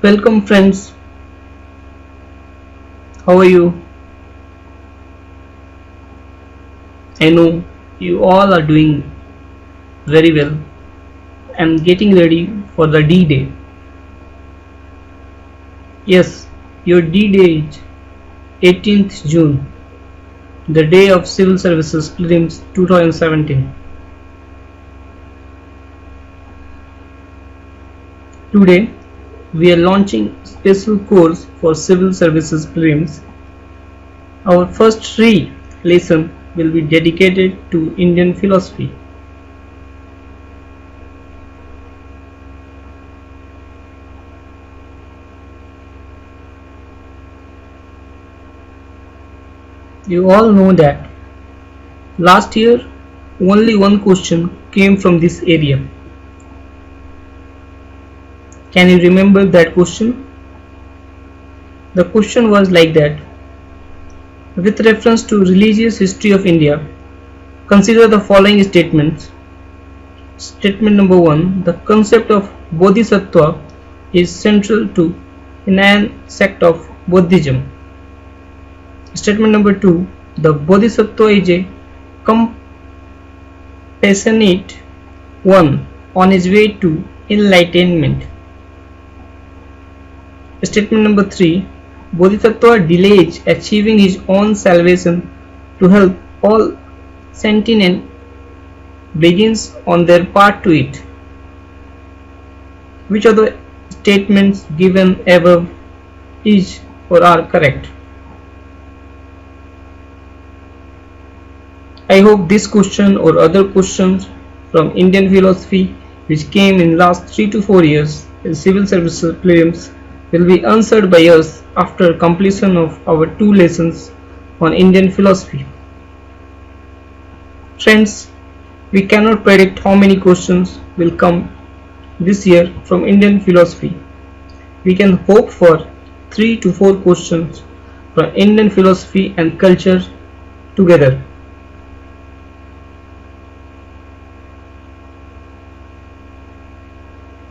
Welcome friends, how are you? I know you all are doing very well and getting ready for the D-Day. Yes, your D-Day is 18th June, the day of Civil Services Prelims 2017. Today, we are launching special course for Civil Services Prelims. Our first three lessons will be dedicated to Indian philosophy. You all know that last year only one question came from this area. Can you remember that question? The question was like that. With reference to religious history of India, consider the following statements. Statement number 1. The concept of Bodhisattva is central to Hinayan sect of Buddhism. Statement number 2. The Bodhisattva is a compassionate one on his way to enlightenment. Statement number 3. Bodhisattva delays achieving his own salvation to help all sentient beings on their path to it. Which of the statements given above is or are correct? I hope this question or other questions from Indian philosophy which came in last 3 to 4 years in civil services prelims will be answered by us after completion of our 2 lessons on Indian philosophy. Friends, we cannot predict how many questions will come this year from Indian philosophy. We can hope for 3 to 4 questions from Indian philosophy and culture together.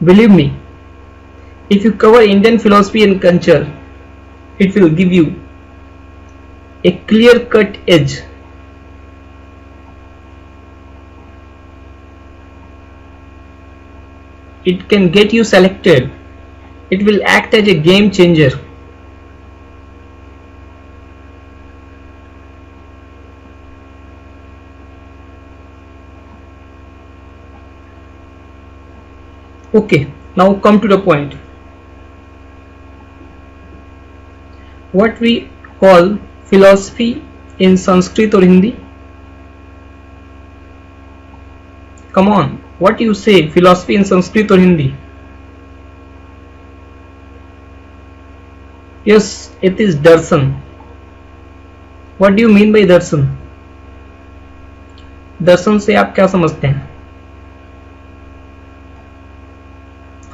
Believe me, if you cover Indian philosophy and culture, it will give you a clear-cut edge. It can get you selected. It will act as a game changer. Okay, now come to the point. What we call philosophy in Sanskrit or Hindi? Come on, what you say philosophy in Sanskrit or Hindi? Yes, it is darshan. What do you mean by darshan? दर्शन से आप क्या समझते हैं?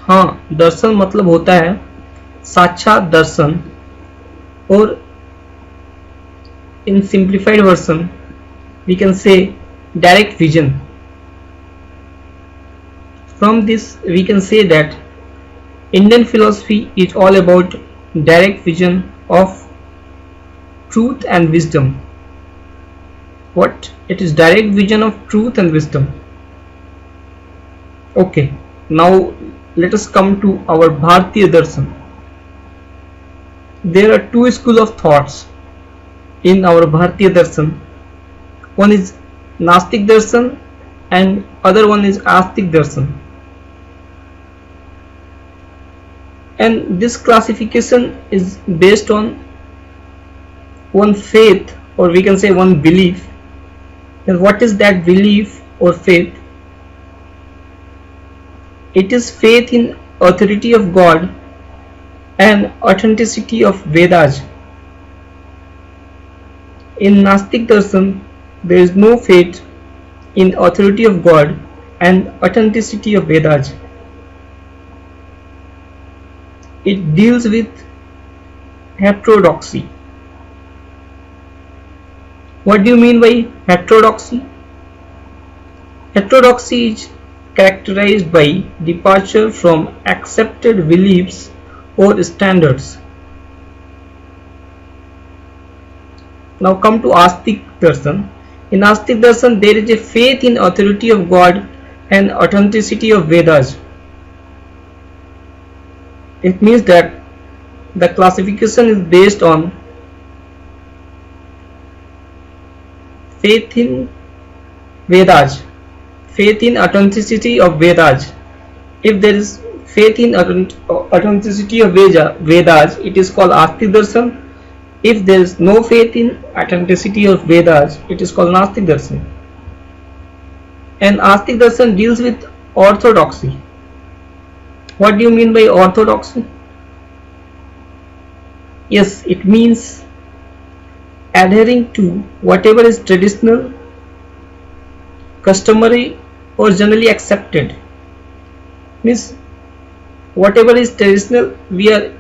हाँ, दर्शन मतलब होता है साक्षात दर्शन और in simplified version we can say direct vision. From this we can say that Indian philosophy is all about direct vision of truth and wisdom. What? It is direct vision of truth and wisdom. Okay, now let us come to our Bharatiya Darshan. There are 2 schools of thoughts in our Bharatiya Darshan. One is Nastik Darshan and other one is Astik Darshan. And this classification is based on one faith, or we can say one belief. And what is that belief or faith? It is faith in authority of God and authenticity of Vedas. In Nastik Darshan, there is no faith in authority of God and authenticity of Vedas. It deals with heterodoxy. What do you mean by heterodoxy? Heterodoxy is characterized by departure from accepted beliefs or standards. Now come to Astik Darshan. In Astik Darshan there is a faith in authority of God and authenticity of Vedas. It means that the classification is based on faith in Vedas, faith in authenticity of Vedas. If there is faith in authenticity of Vedas, it is called Astik Darshan. If there is no faith in authenticity of Vedas, it is called Nastik Darshan. And Astik Darshan deals with orthodoxy. What do you mean by orthodoxy? Yes, it means adhering to whatever is traditional, customary or generally accepted. Means whatever is traditional, we are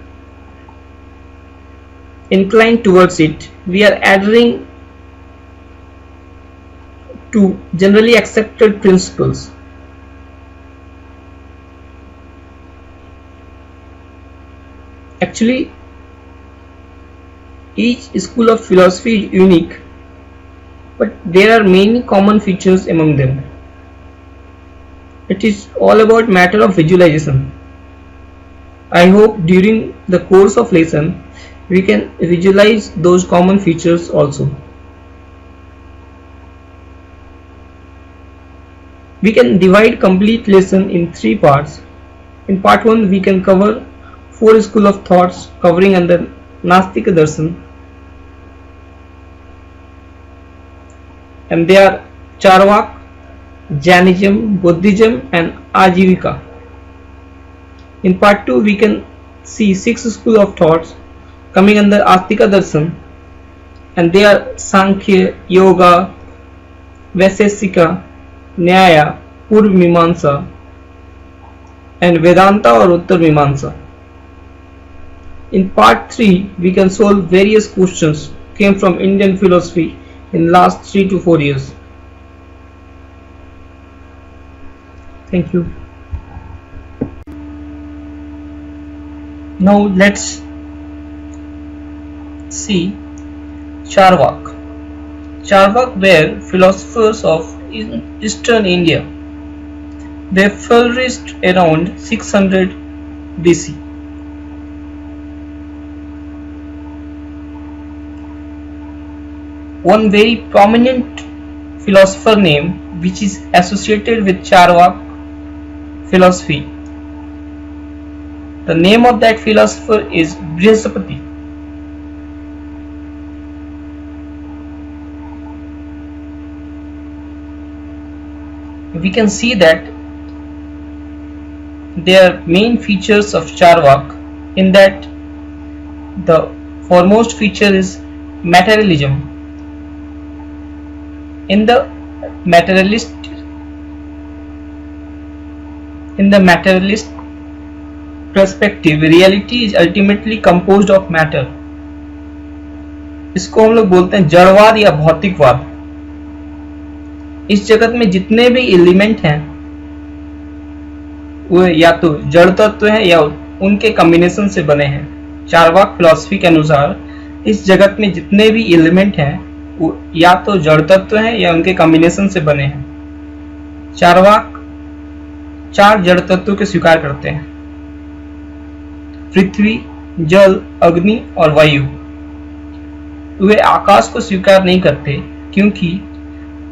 inclined towards it. We are adhering to generally accepted principles. Actually, each school of philosophy is unique, but there are many common features among them. It is all about matter of visualization. I hope during the course of lesson we can visualize those common features also. We can divide complete lesson in 3 parts. In part 1 we can cover 4 school of thoughts covering under Nastika Darshan, and they are Charvak, Jainism, Buddhism and Ajivika. In part 2 we can see 6 school of thoughts coming under Astika Darshan, and they are Sankhya, Yoga, Vaisesika, Nyaya, Purv Mimamsa and Vedanta or Uttar Mimamsa. In part 3 we can solve various questions came from Indian philosophy in last 3 to 4 years. Thank you. Now let's see Charvak. Charvak were philosophers of Eastern India. They flourished around 600 BC. One very prominent philosopher name which is associated with Charvak philosophy. The name of that philosopher is Brihaspati. We can see that there are main features of Charvak, in that the foremost feature is materialism. In the materialist perspective, reality is ultimately composed of matter. इसको हम लोग बोलते हैं जड़वाद या भौतिकवाद. इस जगत में जितने भी एलिमेंट हैं वो या तो जड़ तत्व हैं या उनके कॉम्बिनेशन से बने हैं. चारवाक फिलॉसफी के अनुसार इस जगत में जितने भी एलिमेंट हैं वो या तो जड़ तत्व हैं या उनके कॉम्बिनेशन से बने हैं. चारवाक 4 जड़ तत्वों के स्वीकार करते हैं: पृथ्वी, जल, अग्नि और वायु. वे आकाश को स्वीकार नहीं करते क्योंकि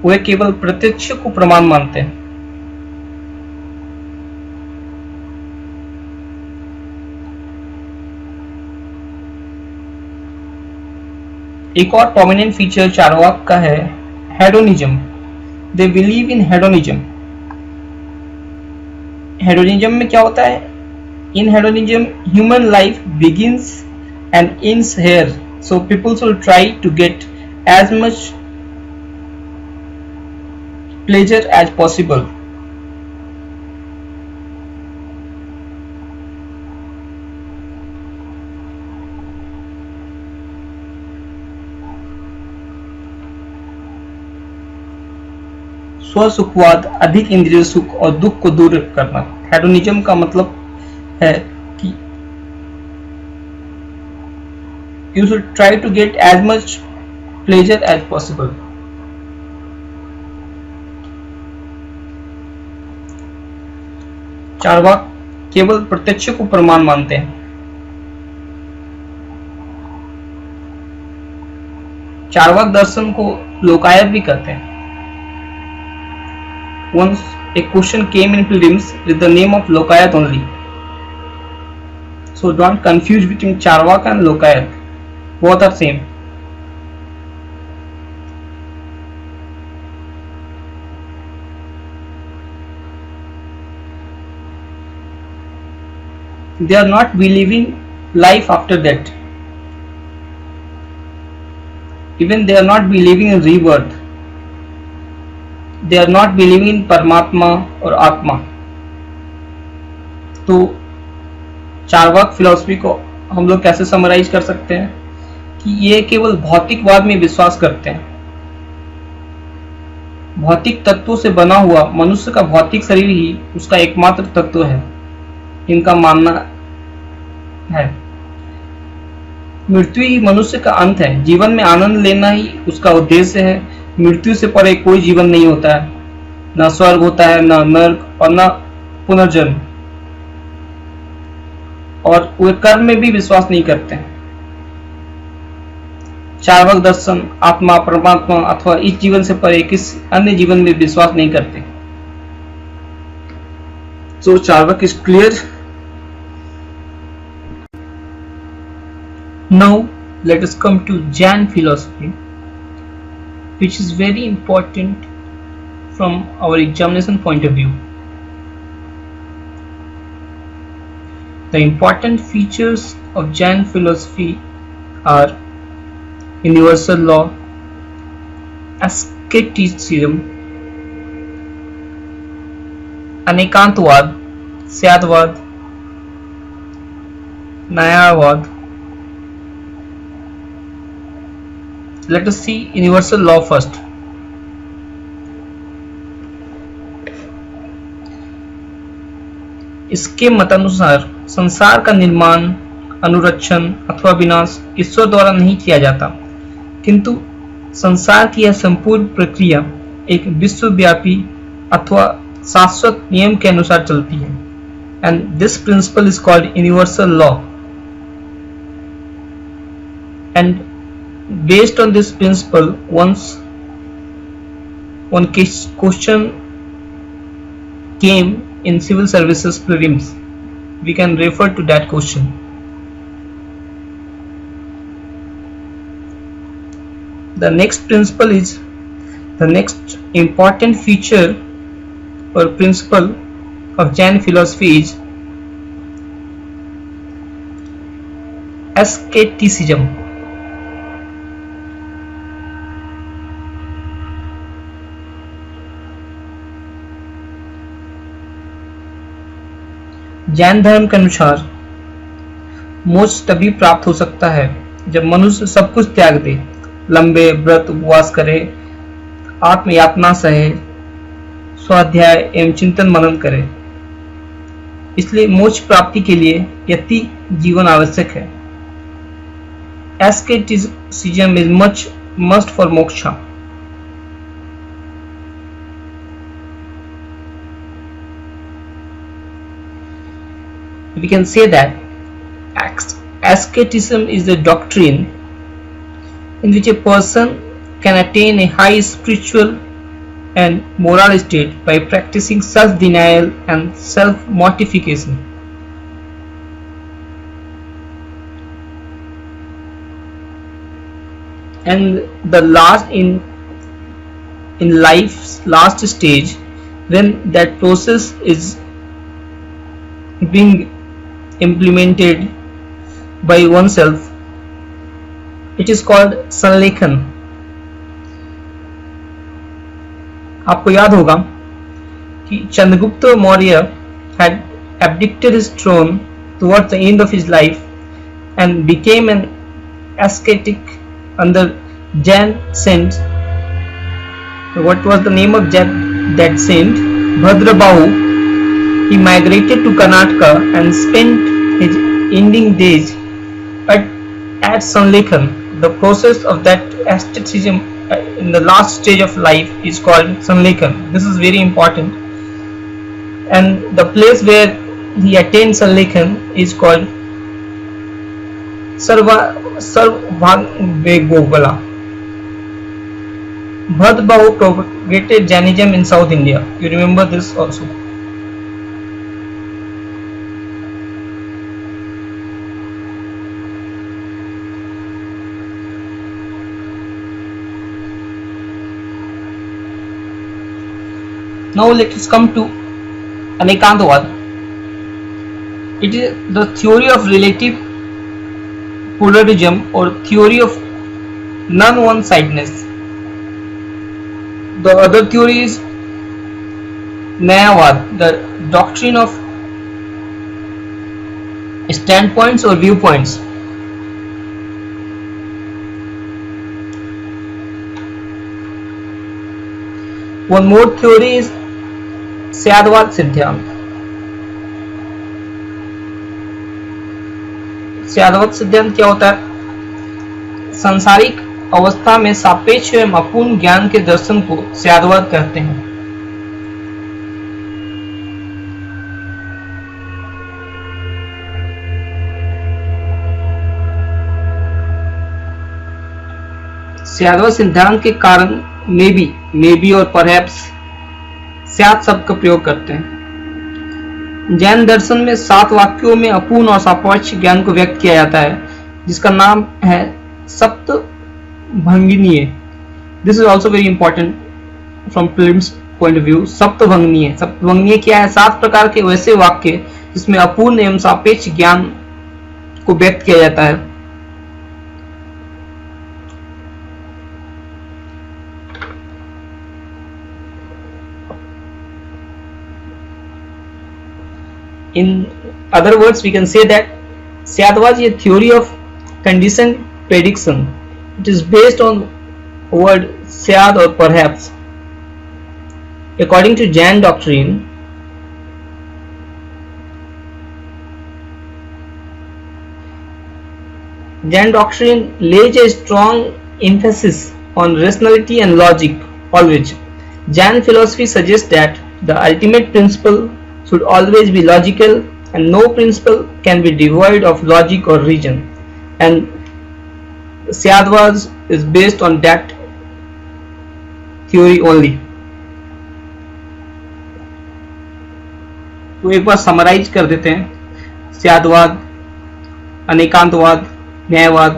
वे केवल प्रत्यक्ष को प्रमाण मानते हैं. एक और प्रोमिनेंट फीचर चारवाक का है hedonism. They believe in hedonism. Hedonism में क्या होता है? In hedonism human life begins and ends here, so people should try to get as much pleasure as possible. स्वसुखवाद, अधिक इंद्रिय सुख और दुख को दूर करना. हेडोनिज्म का मतलब है कि you should try to get as much pleasure as possible. Charvaka केवल प्रत्यक्ष को प्रमाण मानते हैं। चार्वाक दर्शन को लोकायत भी कहते हैं। Once a question came in prelims with the name of Lokayat only. So don't confuse between Charvak and Lokayat. Both are same. They are not believing life after death. Even they are not believing in rebirth. They are not believing in परमात्मा और आत्मा। तो Charvaka philosophy को हम लोग कैसे summarise कर सकते हैं कि ये केवल भौतिकवाद में विश्वास करते हैं। भौतिक तत्वों से बना हुआ मनुष्य का भौतिक शरीर ही उसका एकमात्र तत्व है, इनका मानना है। मृत्यु ही मनुष्य का अंत है। जीवन में आनंद लेना ही उसका उद्देश्य है। मृत्यु से परे कोई जीवन नहीं होता है, न स्वर्ग होता है, न नर्क और न पुनर्जन्म। और वे कर्म में भी विश्वास नहीं करते हैं। चार्वाक दर्शन आत्मा, परमात्मा अथवा इस जीवन से परे किसी अन्य जीवन में विश्वास नहीं करते। So Charvak is clear. Now let us come to Jain philosophy, which is very important from our examination point of view. The important features of Jain philosophy are universal law, asceticism, Anekantavada, स्यादवाद, न्यायवाद. Let us see universal law first. इसके मतानुसार संसार का निर्माण, अनुरक्षण अथवा विनाश ईश्वर द्वारा नहीं किया जाता, किंतु संसार की यह संपूर्ण प्रक्रिया एक विश्वव्यापी अथवा शाश्वत नियम के अनुसार चलती है, and this principle is called universal law. And based on this principle, once one question came in civil services prelims, we can refer to that question. The next principle is, the next important feature or principle of Jain philosophy is asceticism. Jain धर्म के अनुसार मोक्ष तभी प्राप्त हो सकता है जब मनुष्य सब कुछ त्याग दे, लंबे व्रत उपवास करे, आत्मयातना सहे, स्वाध्याय एवं चिंतन मनन करे। इसलिए मोक्ष प्राप्ति के लिए यति जीवन आवश्यक है। Asceticism is much must for moksha. We can say that asceticism is the doctrine in which a person can attain a high spiritual and moral state by practicing self-denial and self-mortification. And the last in life's last stage, when that process is being implemented by oneself, it is called संलेखन. आपको याद होगा कि Chandragupta Maurya had abdicated his throne towards the end of his life and became an ascetic under Jain saint. What was the name of that saint? Bhadrabahu. He migrated to Karnataka and spent his ending days at at Sanlekhan, the process of that asceticism in the last stage of life is called Sanlekhan. This is very important, and the place where he attained Sanlekhan is called Sarvabhaumegowala. Bhadbhao propagated Jainism in South India. You remember this also. Now let us come to Anekantavad. It is the theory of relative pluralism or theory of non-one-sidedness. The other theory is Nyayavad, the doctrine of standpoints or viewpoints. One more theory is Syadvad सिद्धांत. स्यादवत सिद्धांत क्या होता है? सांसारिक अवस्था में सापेक्ष एवं अपूर्ण ज्ञान के दर्शन को स्यादवाद कहते हैं. स्यादवत सिद्धांत के कारण मे बी और परहैप्स स्याद शब्द का प्रयोग करते हैं. जैन दर्शन में 7 वाक्यों में अपूर्ण और सापेक्ष ज्ञान को व्यक्त किया जाता है, जिसका नाम है सप्तभंगिनीय. This is also very important from prelims point of view. सप्तभंगिनीय क्या है? 7 प्रकार के वैसे वाक्य जिसमें अपूर्ण एवं सापेक्ष ज्ञान को व्यक्त किया जाता है. In other words, we can say that Syadvad is a theory of conditioned prediction. It is based on word Syad or perhaps. According to Jain doctrine, lays a strong emphasis on rationality and logic always. Jain philosophy suggests that the ultimate principle should always be logical and no principle can be devoid of logic or reason, and Syadvad is based on that theory only. तो एक बार summarise कर देते हैं. स्यादवाद, अनेकांतवाद, न्यायवाद.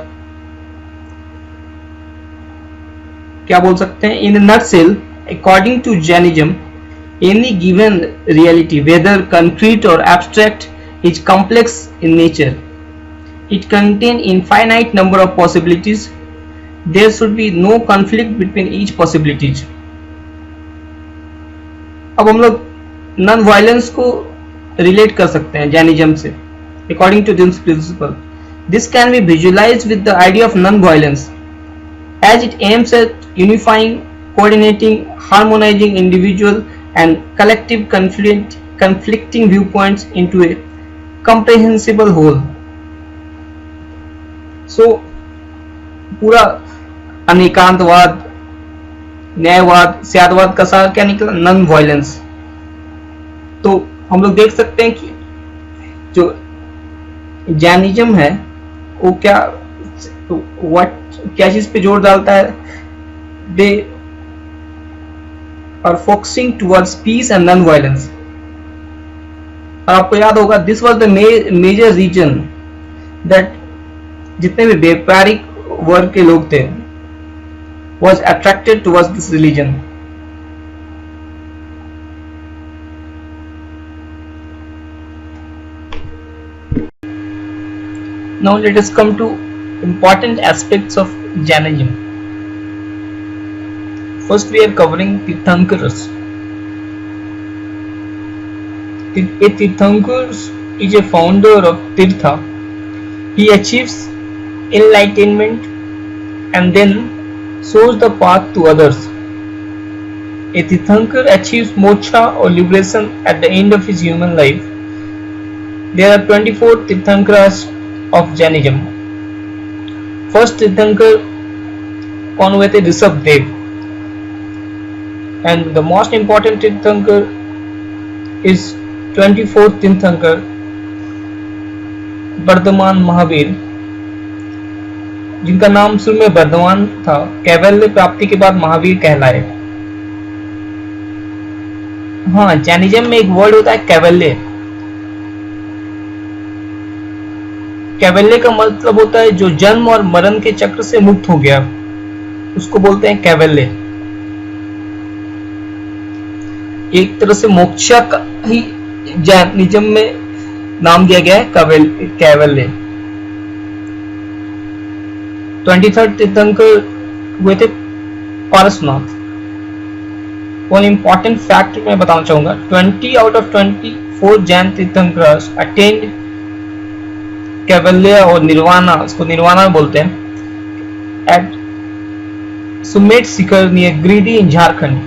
क्या बोल सकते हैं? In a nutshell, according to Jainism, any given reality, whether concrete or abstract, is complex in nature. It contains infinite number of possibilities. There should be no conflict between each possibilities. अब हम लोग non violence को relate कर सकते हैं Jainism से. According to this principle, this can be visualized with the idea of non-violence, as it aims at unifying, coordinating, harmonizing individual and collective conflicting viewpoints into a comprehensible whole. So पूरा अनेकांतवाद, न्यायवाद, स्यादवाद का सार क्या निकला? Non violence. तो हम लोग देख सकते हैं कि जो जैनिज्म है वो क्या चीज पे जोर डालता है? दे are focusing towards peace and non-violence. और आपको याद होगा, this was the major reason that जितने भी व्यापारिक वर्ग के लोग थे was attracted towards this religion. Now let us come to important aspects of Jainism. First, we are covering Tirthankars. A Tirthankar is a founder of Tirtha. He achieves enlightenment and then shows the path to others. A Tirthankar achieves moksha or liberation at the end of his human life. There are 24 Tirthankaras of Jainism. First तीर्थंकर कौन हुए थे? Rishabh Dev. And the most important तीर्थंकर is 24th तीर्थंकर वर्धमान महावीर, जिनका नाम शुरू में वर्धमान था, कैवल्य प्राप्ति के बाद महावीर कहलाए। हाँ, जैनिज्म में एक वर्ड होता है कैवल्य। कैवल्य का मतलब होता है जो जन्म और मरण के चक्र से मुक्त हो गया, उसको बोलते हैं कैवल्य। एक तरह से मोक्ष का ही जैनिज्म में नाम दिया गया है कैवल्य। 23rd तीर्थंकर हुए थे पारसनाथ। वन इंपॉर्टेंट फैक्ट मैं बताना चाहूंगा, 20 out of 24 Jain tirthankars attend kaivalya और निर्वाणा, इसको निर्वाणा बोलते हैं, at Sammed Shikhar near Giridih in Jharkhand,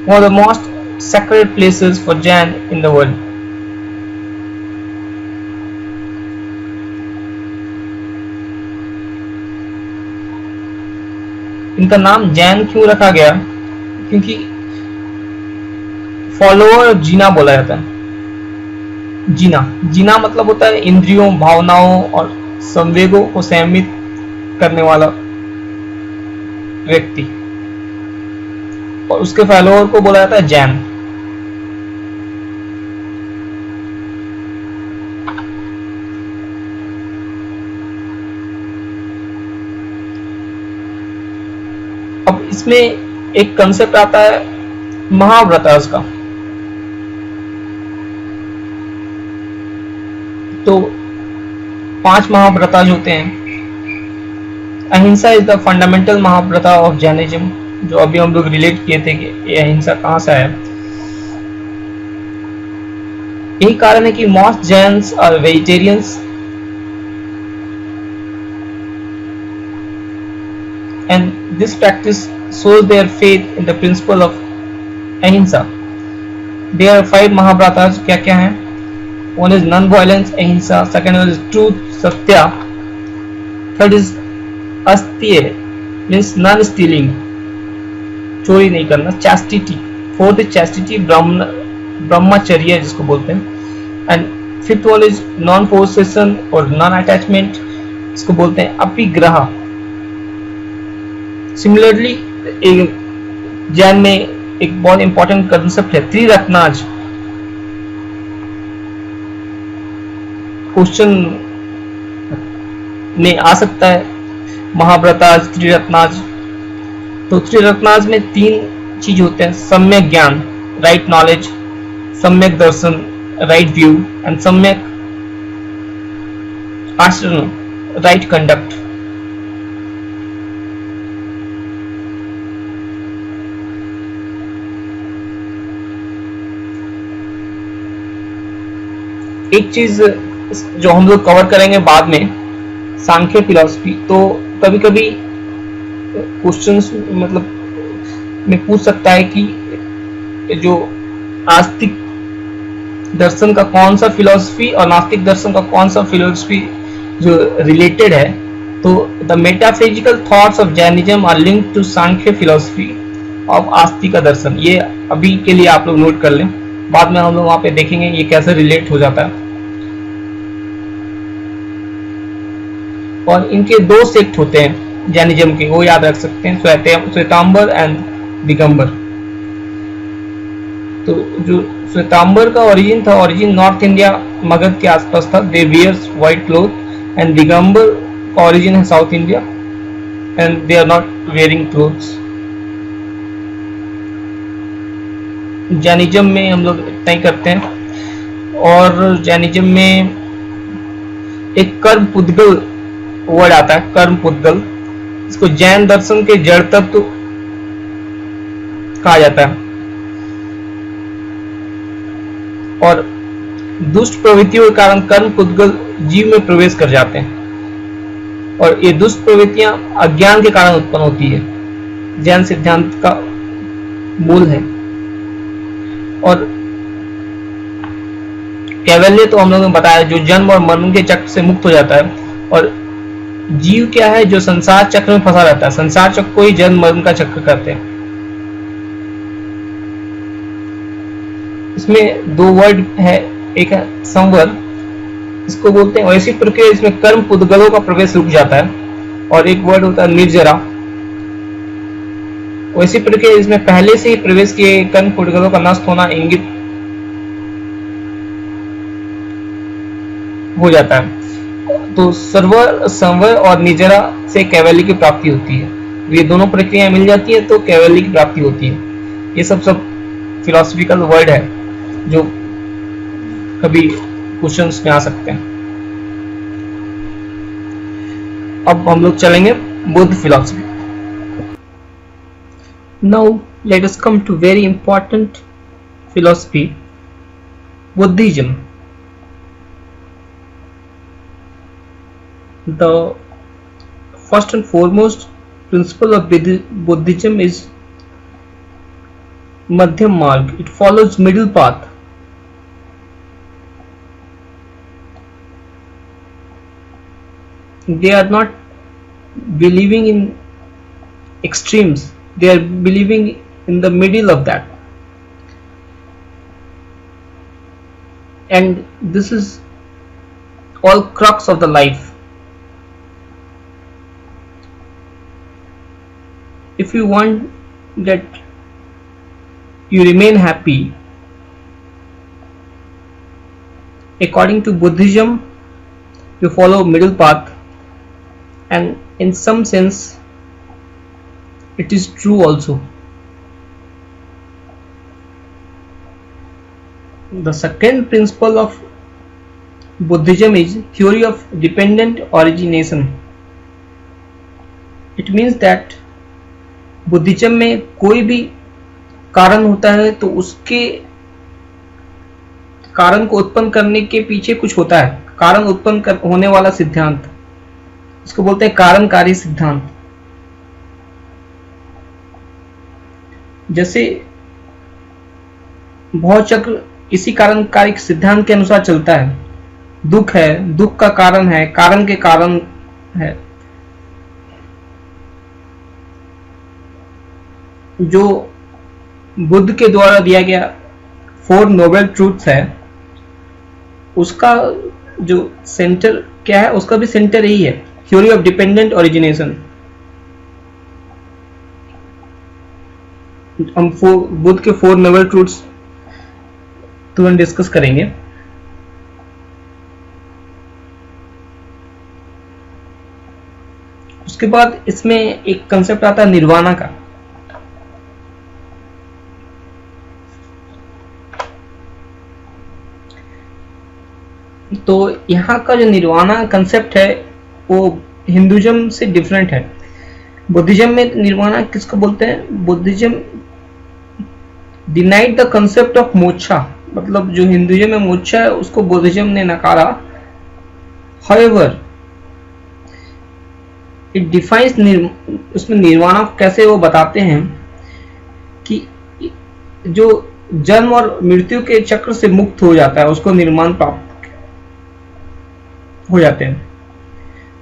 one of the most sacred places for Jain in the world. इनका नाम जैन क्यों रखा गया? क्योंकि फॉलोअर जीना बोला जाता है। जीना मतलब होता है इंद्रियों, भावनाओं और संवेगों को संयमित करने वाला व्यक्ति, और उसके फॉलोअर को बोला जाता है जैन। अब इसमें एक कंसेप्ट आता है महाव्रतास का। तो 5 महाव्रताज होते हैं। Ahimsa is the fundamental mahavrata of Jainism, जो अभी हम लोग रिलेट किए थे कि ये अहिंसा कहां से आया। यही कारण है कि most Jains are vegetarians and this practice shows their faith in the principle of ahimsa. There are 5 महाव्रतास, क्या क्या हैं? One is non-violence, ahimsa. Second one is truth, satya. Third is अस्तेय, means non-stealing, चोरी नहीं करना, chastity. Fourth is chastity, ब्रह्मचर्य जिसको बोलते हैं. And fifth one is non-possession और non-attachment, इसको बोलते हैं अपिग्रह. सिमिलरली जैन में एक बहुत इंपॉर्टेंट कंसेप्ट है त्रिरत्नाज. क्वेश्चन में आ सकता है महाव्रताज, त्रिरत्नाज. तो त्रिरत्नाज में 3 चीज होते हैं: सम्यक ज्ञान, राइट नॉलेज, सम्यक दर्शन, राइट व्यू, एंड सम्यक आचरण, राइट कंडक्ट. एक चीज जो हम लोग कवर करेंगे बाद में, सांख्य फिलॉसफी. तो कभी कभी क्वेश्चंस मतलब में पूछ सकता है कि जो आस्तिक दर्शन का कौन सा फिलॉसफी और नास्तिक दर्शन का कौन सा फिलॉसफी जो रिलेटेड है. तो the metaphysical thoughts of Jainism are linked to Sankhya philosophy of आस्तिक दर्शन. ये अभी के लिए आप लोग नोट कर लें, बाद में हम लोग वहां पे देखेंगे ये कैसे रिलेट हो जाता है. और इनके 2 सेक्ट होते हैं जैनिज्म के, वो याद रख सकते हैं, श्वेतांबर एंड दिगंबर. तो जो श्वेतांबर का ओरिजिन नॉर्थ इंडिया मगध के आसपास था. They wears white cloth. And Digambar का ओरिजिन है South India and they are not wearing clothes. Jainism में हम लोग इतना ही करते हैं. और जैनिज्म में एक कर्म पुद्गल वर्ड आता है, कर्म पुद्गल. इसको जैन दर्शन के जड़ तत्व कहा जाता है. और दुष्ट प्रवृत्तियों के कारण कर्म पुद्गल जीव में प्रवेश कर जाते हैं, और ये दुष्ट प्रवृत्तियां अज्ञान के कारण उत्पन्न होती है. जैन सिद्धांत का मूल है. और कैवल्य तो हम लोगों ने बताया जो जन्म और मरण के चक्र से मुक्त हो जाता है. और जीव क्या है? जो संसार चक्र में फंसा रहता है, संसार चक्र को ही जन्म मरण का चक्र कहते हैं। इसमें दो वर्ड है, एक है संवर, इसको बोलते हैं वैसी प्रक्रिया जिसमें कर्म पुद्गलों का प्रवेश रुक जाता है, और एक वर्ड होता है निर्जरा, वैसी प्रक्रिया जिसमें पहले से ही प्रवेश किए कर्म पुद्गलों का नष्ट होना इंगित हो जाता है। तो सर्वर, संवर और निर्जरा से कैवल्य की प्राप्ति होती है। ये दोनों प्रक्रियाएं मिल जाती है तो कैवल्य की प्राप्ति होती है। ये सब फिलोसफिकल वर्ड है जो कभी क्वेश्चंस में आ सकते हैं। अब हम लोग चलेंगे Buddha philosophy. Now let us come to very important philosophy, Buddhism. The first and foremost principle of Buddhism is Madhyam Marg. It follows middle path. They are not believing in extremes. They are believing in the middle of that. And this is all crux of the life. If you want that you remain happy, according to Buddhism, you follow middle path, and in some sense it is true also. The second principle of Buddhism is theory of dependent origination. It means that Buddhism में कोई भी कारण होता है तो उसके कारण को उत्पन्न करने के पीछे कुछ होता है, कारण उत्पन्न होने वाला सिद्धांत, इसको बोलते हैं कारणकारी सिद्धांत। जैसे भवचक्र इसी कारणकारी सिद्धांत के अनुसार चलता है। दुख है, दुख का कारण है, कारण के कारण है। जो बुद्ध के द्वारा दिया गया 4 नोबल ट्रूथ्स है, उसका जो सेंटर क्या है, उसका भी सेंटर यही है, थ्योरी ऑफ डिपेंडेंट ओरिजिनेशन। हम बुद्ध के 4 नोबल ट्रूथ्स तुरंत डिस्कस करेंगे। उसके बाद इसमें एक कंसेप्ट आता है निर्वाणा का। तो यहाँ का जो निर्वाणा कंसेप्ट है वो हिंदुइज्म से डिफरेंट है। बुद्धिज्म में निर्वाणा किसको बोलते हैं? Buddhism denied the concept of moksha, मतलब जो हिंदुइज्म में मोक्षा है उसको बुद्धिज्म ने नकारा। हाउएवर इट डिफाइंस, उसमें निर्वाणा कैसे वो बताते हैं कि जो जन्म और मृत्यु के चक्र से मुक्त हो जाता है उसको निर्वाण प्राप्त हो जाते हैं।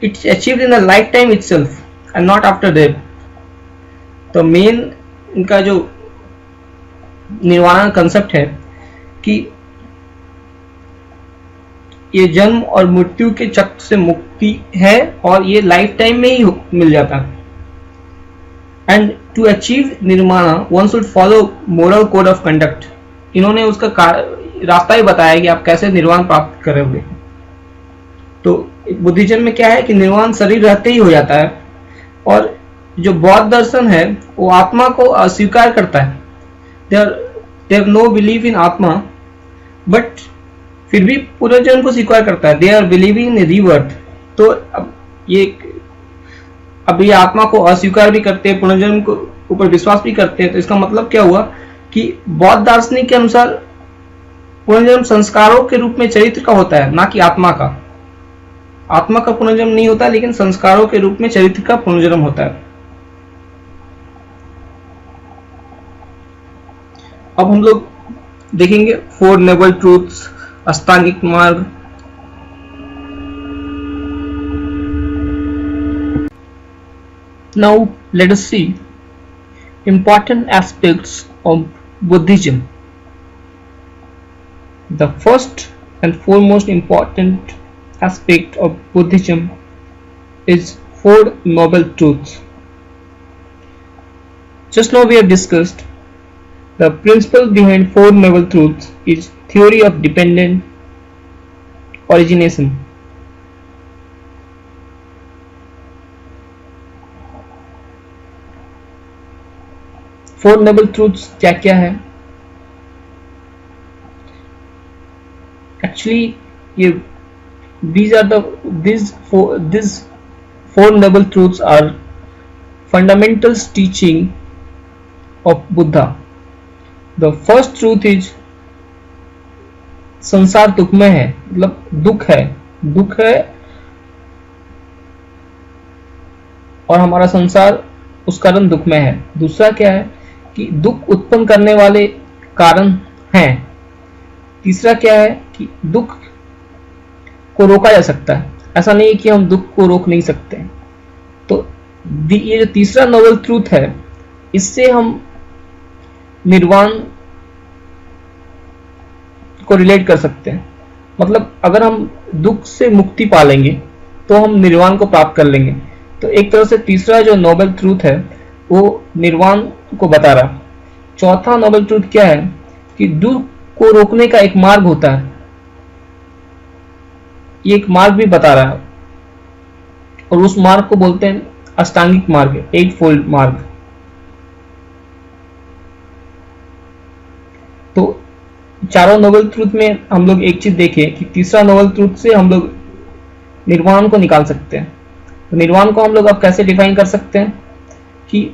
It's achieved in the life time itself and not after death. तो मेन इनका जो निर्वाणा कंसेप्ट है कि ये जन्म और मृत्यु के चक्र से मुक्ति है और ये लाइफ टाइम में ही मिल जाता है। And to achieve nirvana one should follow moral code of conduct. इन्होंने उसका रास्ता ही बताया कि आप कैसे निर्वाण प्राप्त करोगे। तो बुद्धिज्म में क्या है कि निर्वाण शरीर रहते ही हो जाता है, और जो बौद्ध दर्शन है वो आत्मा को अस्वीकार करता है। They have no believe in atma, but फिर भी पुनर्जन्म को स्वीकार करता है। They are believing in rebirth. तो अब ये आत्मा को अस्वीकार भी करते हैं, पुनर्जन्म को ऊपर विश्वास भी करते हैं। तो इसका मतलब क्या हुआ कि बौद्ध दार्शनिक के अनुसार पुनर्जन्म संस्कारों के रूप में चरित्र का होता है, ना कि आत्मा का। आत्मा का पुनर्जन्म नहीं होता, लेकिन संस्कारों के रूप में चरित्र का पुनर्जन्म होता है। अब हम लोग देखेंगे 4 नोबल ट्रूथ्स, अष्टांगिक मार्ग। Now let us see important aspects of Buddhism. The first and foremost important aspect of Buddhism is Four Noble Truths. Just now we have discussed the principle behind Four Noble Truths is theory of dependent origination. Four noble truths क्या क्या है? Actually ये these four noble truths are fundamental teaching of Buddha. The first truth is संसार दुखमय है, मतलब दुख है और हमारा संसार उस कारण दुखमय है। दूसरा क्या है कि दुख उत्पन्न करने वाले कारण हैं। तीसरा क्या है कि दुख को रोका जा सकता है, ऐसा नहीं है कि हम दुख को रोक नहीं सकते। तो ये जो तीसरा नोबल ट्रूथ है, इससे हम निर्वाण को रिलेट कर सकते हैं। मतलब अगर हम दुख से मुक्ति पालेंगे तो हम निर्वाण को प्राप्त कर लेंगे। तो एक तरह से तीसरा जो नोबल ट्रूथ है वो निर्वाण को बता रहा। चौथा नोबल ट्रूथ क्या है कि दुख को रोकने का एक मार्ग होता है, ये एक मार्ग भी बता रहा है और उस मार्ग को बोलते हैं अष्टांगिक मार्ग, एट फोल्ड मार्ग। तो चारों नोबल ट्रूथ में हम लोग एक चीज देखें कि तीसरा नोबल ट्रूथ से हम लोग निर्वाण को निकाल सकते हैं। तो निर्वाण को हम लोग अब कैसे डिफाइन कर सकते हैं कि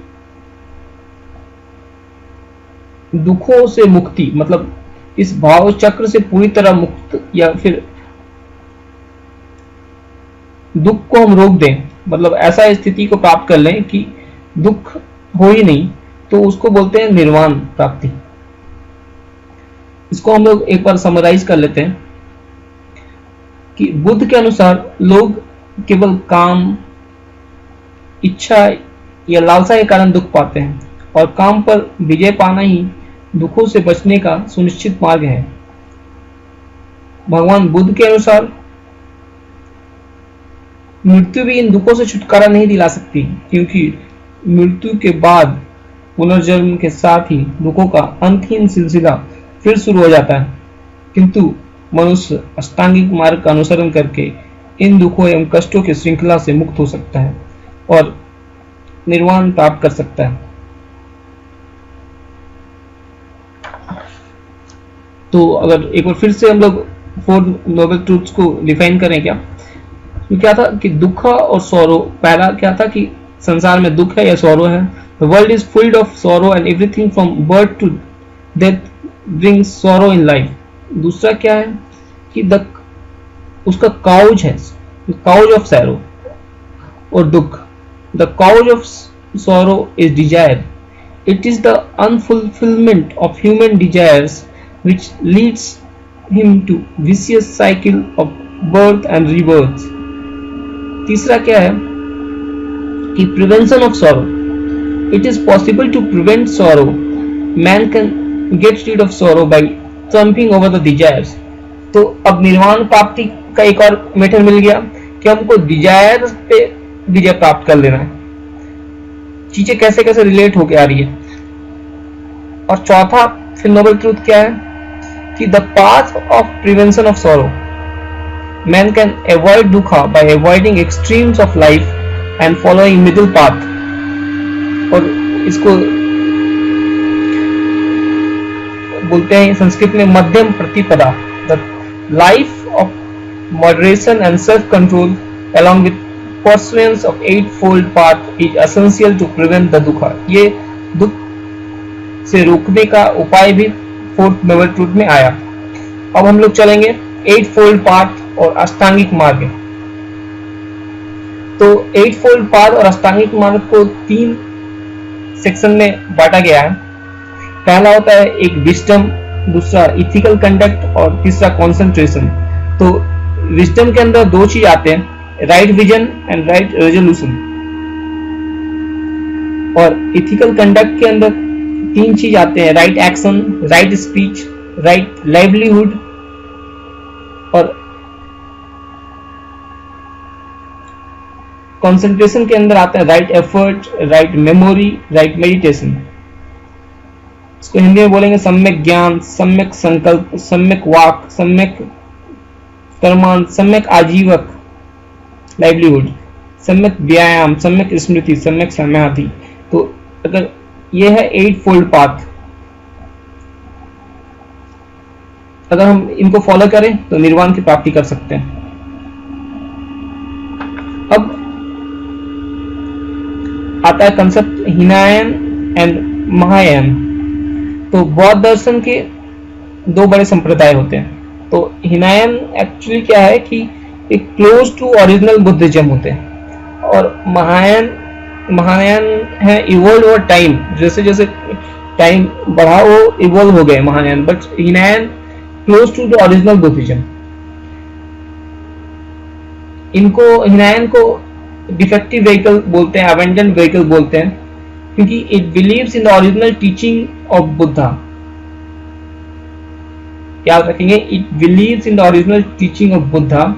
दुखों से मुक्ति, मतलब इस भाव चक्र से पूरी तरह मुक्त, या फिर दुख को हम रोक दें, मतलब ऐसा स्थिति को प्राप्त कर लें कि दुख हो ही नहीं, तो उसको बोलते हैं निर्वाण प्राप्ति। इसको हम लोग एक बार समराइज कर लेते हैं कि बुद्ध के अनुसार लोग केवल काम, इच्छा या लालसा के कारण दुख पाते हैं और काम पर विजय पाना ही दुखों से बचने का सुनिश्चित मार्ग है। भगवान बुद्ध के अनुसार मृत्यु भी इन दुखों से छुटकारा नहीं दिला सकती, क्योंकि मृत्यु के बाद पुनर्जन्म के साथ ही दुखों का अंतहीन सिलसिला फिर शुरू हो जाता है। किंतु मनुष्य अष्टांगिक मार्ग का अनुसरण करके इन दुखों एवं कष्टों की श्रृंखला से मुक्त हो सकता है और निर्वाण प्राप्त कर सकता है। तो अगर एक बार फिर से हम लोग फोर नोबल ट्रूथ्स को डिफाइन करें, तो क्या था कि दुख और सौरो। पहला क्या था कि संसार में दुख है या सौरो है। The world is fulled of sorrow and everything from birth to death brings sorrow in life. दूसरा क्या है कि उसका काउज है, काउज ऑफ सैरो और दुख। The cause of sorrow is desire. It is the unfulfillment of human desires which leads him to vicious cycle of birth and rebirth. तीसरा क्या है कि prevention of sorrow. It is possible to prevent sorrow. Man can get rid of sorrow by triumphing over the desires. तो अब निर्वाण प्राप्ति का एक और मेथड मिल गया कि हमको डिजायर पे विजय प्राप्त कर लेना है। चीजें कैसे कैसे रिलेट होके आ रही है। और चौथा फिर नोबल ट्रूथ क्या है कि the path of prevention of sorrow, man can avoid dukha by avoiding extremes of life and following middle path. और इसको बोलते हैं संस्कृत में Madhyama Pratipada. The life of moderation and self control along with pursuance of eightfold path is essential to prevent the दुखा। ये दुख से रोकने का उपाय भी फोर्थ नोबल ट्रूथ में आया। अब हम लोग चलेंगे eightfold path और अष्टांगिक मार्ग। तो eightfold path और अष्टांगिक मार्ग को 3 सेक्शन में बांटा गया है। पहला होता है एक विजडम, दूसरा इथिकल कंडक्ट और तीसरा कंसंट्रेशन। तो विजडम के अंदर 2 चीज आते हैं, right vision and right resolution. और इथिकल कंडक्ट के अंदर 3 चीज आते हैं, right action, right speech, right livelihood, और कंसंट्रेशन के अंदर आता है right effort, write memory, right meditation. इसको हिंदी में बोलेंगे सम्यक ज्ञान, सम्यक संकल्प, सम्यक वाक, सम्यक कर्मांत, सम्यक आजीवक लाइवलीहुड, सम्यक व्यायाम, सम्यक स्मृति, सम्यक समाधि। तो अगर ये है 8 फोल्ड पाथ, अगर हम इनको फॉलो करें तो निर्वाण की प्राप्ति कर सकते हैं। अब आता है कंसेप्ट हीनायन एंड महायान। तो बौद्ध दर्शन के 2 बड़े संप्रदाय होते हैं। तो हीनायन एक्चुअली क्या है कि एक क्लोज टू ओरिजिनल बुद्धिज्म होते हैं, और महायान है इवॉल्व ओवर टाइम, जैसे जैसे टाइम बढ़ा वो इवॉल्व हो गए Mahayana, but Hinayana close to the original Buddhism. इनको हीनायन को डिफेक्टिव व्हीकल बोलते हैं, अबेंडन व्हीकल बोलते हैं, क्योंकि it believes in the original teaching of Buddha. क्या रखेंगे, it believes in the original teaching of Buddha.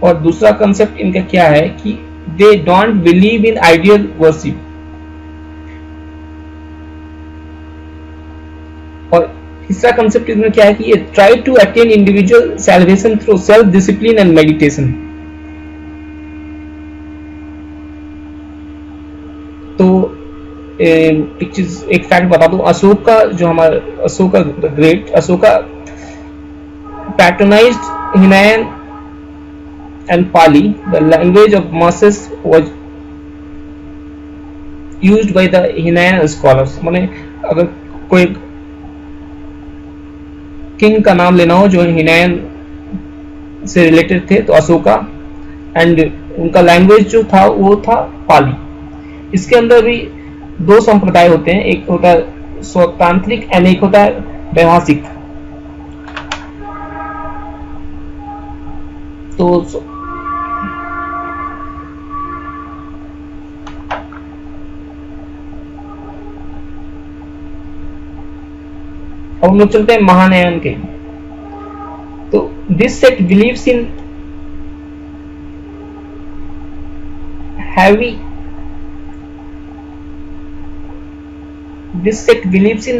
और दूसरा कंसेप्ट इनका क्या है कि they don't believe in ideal worship. और तीसरा कंसेप्ट इनमें क्या है कि ये try to attain individual salvation through self discipline and meditation. तो एक चीज, एक फैक्ट बता दूं, अशोक का जो हमारा Ashoka great, Ashoka patronised Hinayana and Pali. The language of masses was used by the Hinayana scholars. माने अगर कोई किंग का नाम लेना हो जो हिनायन से रिलेटेड थे तो अशोका, एंड उनका लैंग्वेज जो था वो था पाली। इसके अंदर भी 2 संप्रदाय होते हैं, एक होता है स्वतांत्रिक एंड एक होता है वैभाषिक। तो अब हम लोग चलते हैं महायान के। तो this sect believes in heavy This sect believes in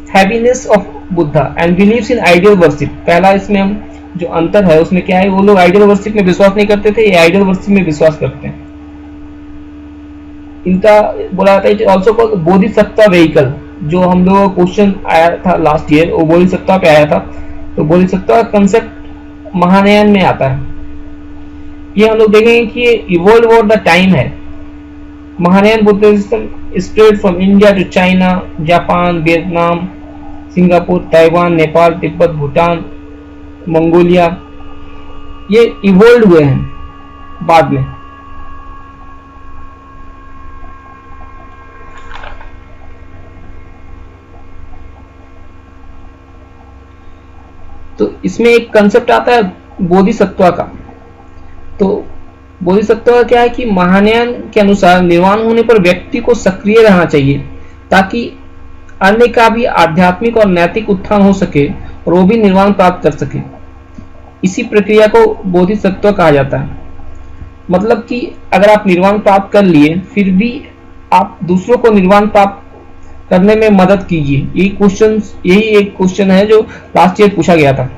heaviness of Buddha and believes in ideal worship। पहला इसमें हम जो अंतर है उसमें क्या है, वो लोग आइडियल वर्शिप में विश्वास नहीं करते थे, ये आइडियल वर्शिप में विश्वास करते हैं। इनका बोला जाता है ऑल्सो कॉल्ड बोधिसत्व व्हीकल। जो हम लोगों का क्वेश्चन आया था लास्ट ईयर वो बोधिसत्व पे आया था। तो बोधिसत्व का कंसेप्ट महायान में आता है। ये हम लोग देखेंगे कि ये इवॉल्व ओवर द टाइम है। Mahayana Buddhism spread from India to China, Japan, Vietnam, Singapore, Taiwan, Nepal, Tibet, Bhutan, Mongolia. ये इवॉल्व हुए हैं बाद में। तो इसमें एक कंसेप्ट आता है बोधिसत्व का। तो बोधिसत्व का क्या है कि महायान के अनुसार निर्वाण होने पर व्यक्ति को सक्रिय रहना चाहिए ताकि अन्य का भी आध्यात्मिक और नैतिक उत्थान हो सके और वो भी निर्वाण प्राप्त कर सके। इसी प्रक्रिया को बोधिसत्व कहा जाता है। मतलब कि अगर आप निर्वाण प्राप्त कर लिए फिर भी आप दूसरों को निर्वाण प्राप्त करने में मदद कीजिए। यही एक क्वेश्चन है जो लास्ट ईयर पूछा गया था।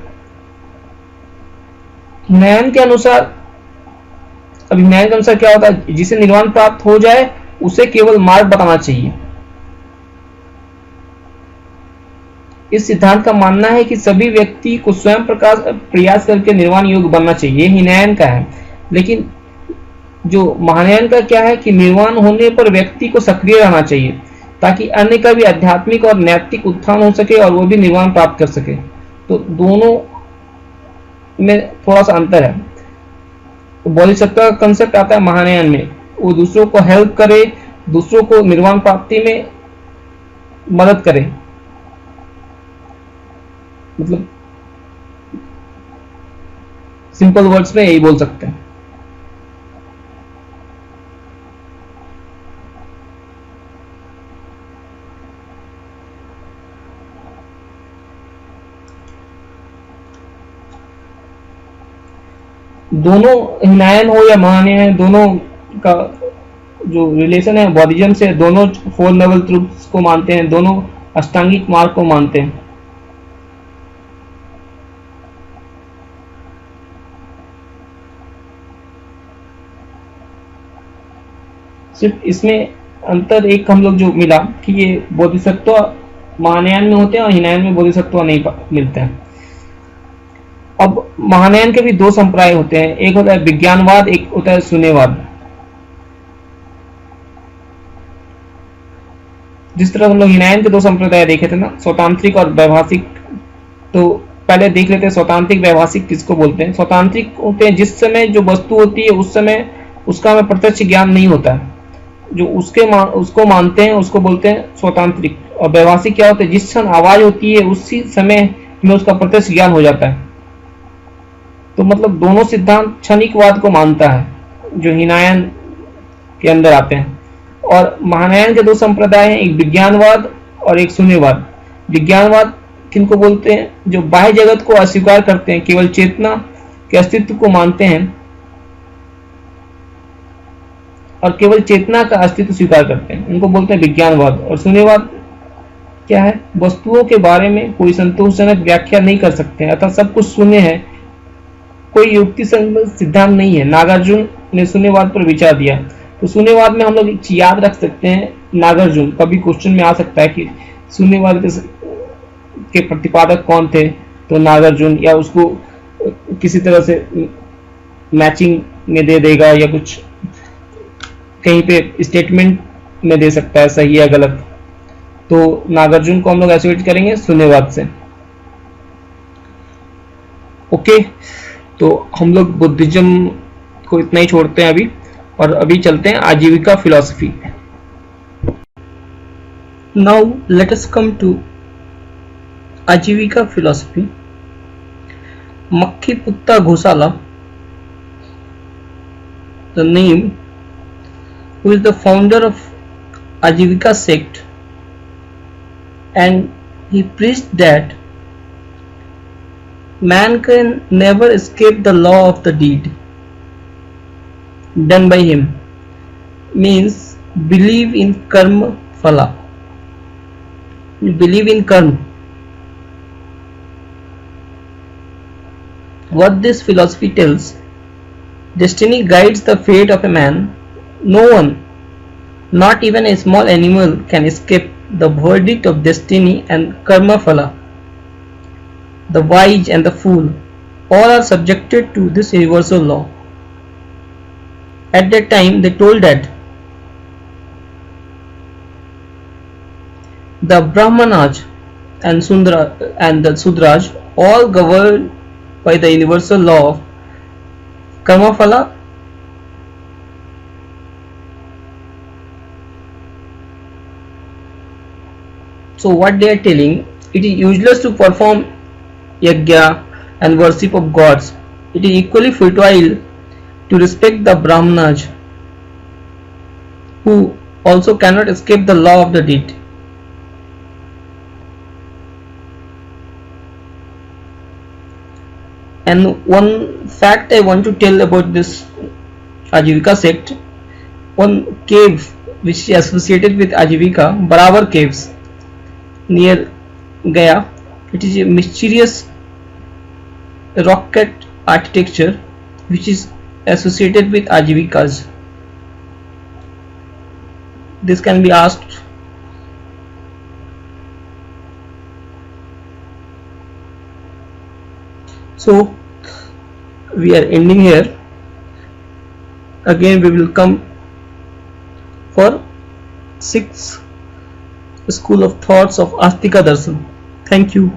हीनायन के अनुसार, अब हीनायन के अनुसार क्या होता है, जिसे निर्वाण प्राप्त हो जाए उसे केवल मार्ग बताना चाहिए। इस सिद्धांत का मानना है कि सभी व्यक्ति को स्वयं प्रयास करके निर्वाण योग्य बनना चाहिए। हीनायन का है। लेकिन जो महायान का क्या है कि निर्वाण होने पर व्यक्ति को सक्रिय रहना चाहिए ताकि अन्य का भी आध्यात्मिक और नैतिक उत्थान हो सके और वो भी निर्वाण प्राप्त कर सके। तो दोनों में थोड़ा सा अंतर है। तो बोधिसत्व का कंसेप्ट आता है महायान में, वो दूसरों को हेल्प करे, दूसरों को निर्वाण प्राप्ति में मदद करे। मतलब सिंपल वर्ड्स में यही बोल सकते हैं। दोनों हिनायन हो या महानयन, दोनों का जो रिलेशन है बौद्धिज्म से, दोनों फोर नोबल ट्रुथ्स को मानते हैं, दोनों अष्टांगिक मार्ग को मानते हैं। सिर्फ इसमें अंतर एक हम लोग जो मिला कि ये बोधिसत्व महानयन में होते हैं और हिनायन में बोधिसत्व नहीं मिलते हैं। अब महानयन के भी दो संप्रदाय होते हैं, एक होता है विज्ञानवाद, एक होता है शून्यवाद। जिस तरह हम लोग हिनायन के दो संप्रदाय देखे थे ना, स्वतांत्रिक और वैभाषिक, तो पहले देख लेते हैं स्वतांत्रिक वैभाषिक किसको बोलते हैं। स्वतांत्रिक होते हैं जिस समय जो वस्तु होती है उस समय उसका हमें प्रत्यक्ष ज्ञान नहीं होता है, जो उसको मानते हैं उसको बोलते हैं स्वतांत्रिक। और वैभाषिक क्या होते हैं, जिस क्षण आवाज होती है उसी समय में उसका प्रत्यक्ष ज्ञान हो जाता है। तो मतलब दोनों सिद्धांत क्षणिकवाद को मानता है जो हिनायन के अंदर आते हैं। और महानयन के दो संप्रदाय हैं, एक विज्ञानवाद और एक शून्यवाद। विज्ञानवाद किनको बोलते हैं, जो बाह्य जगत को अस्वीकार करते हैं, केवल चेतना के अस्तित्व को मानते हैं और केवल चेतना का अस्तित्व स्वीकार करते हैं, उनको बोलते हैं विज्ञानवाद। और शून्यवाद क्या है, वस्तुओं के बारे में कोई संतोषजनक व्याख्या नहीं कर सकते, अतः सब कुछ शून्य है, कोई युक्ति संगत सिद्धांत नहीं है। नागार्जुन ने शून्यवाद पर विचार दिया। तो शून्यवाद में हम लोग याद रख सकते हैं नागार्जुन, कभी क्वेश्चन में आ सकता है कि शून्यवाद के प्रतिपादक कौन थे, तो नागार्जुन, या उसको किसी तरह से मैचिंग में दे देगा या कुछ कहीं पे स्टेटमेंट में दे सकता है सही या गलत। तो नागार्जुन को हम लोग एसोसिएट करेंगे शून्यवाद से। ओके, तो हम लोग बुद्धिज्म को इतना ही छोड़ते हैं अभी, और अभी चलते हैं Ajivika philosophy. Now let us come to Ajivika philosophy. Makkhiputta Ghosala, the name, who is the founder of Ajivika sect, and he preached that man can never escape the law of the deed done by him, means believe in karma phala, believe in karma. What this philosophy tells, destiny guides the fate of a man. No one, not even a small animal, can escape the verdict of destiny and karma phala. The wise and the fool all are subjected to this universal law. At that time they told that the Brahmanas and the Sudras all governed by the universal law of karma phala. So what they are telling, it is useless to perform yajna and worship of gods. It is equally futile to respect the Brahmanas, who also cannot escape the law of the deed. And one fact I want to tell about this Ajivika sect, one cave which is associated with Ajivika, Barabar caves, near Gaya. It is a mysterious rock-cut architecture which is associated with Ajivikas. This can be asked. So we are ending here. Again we will come for 6 School of Thoughts of Astika Darshan. Thank you.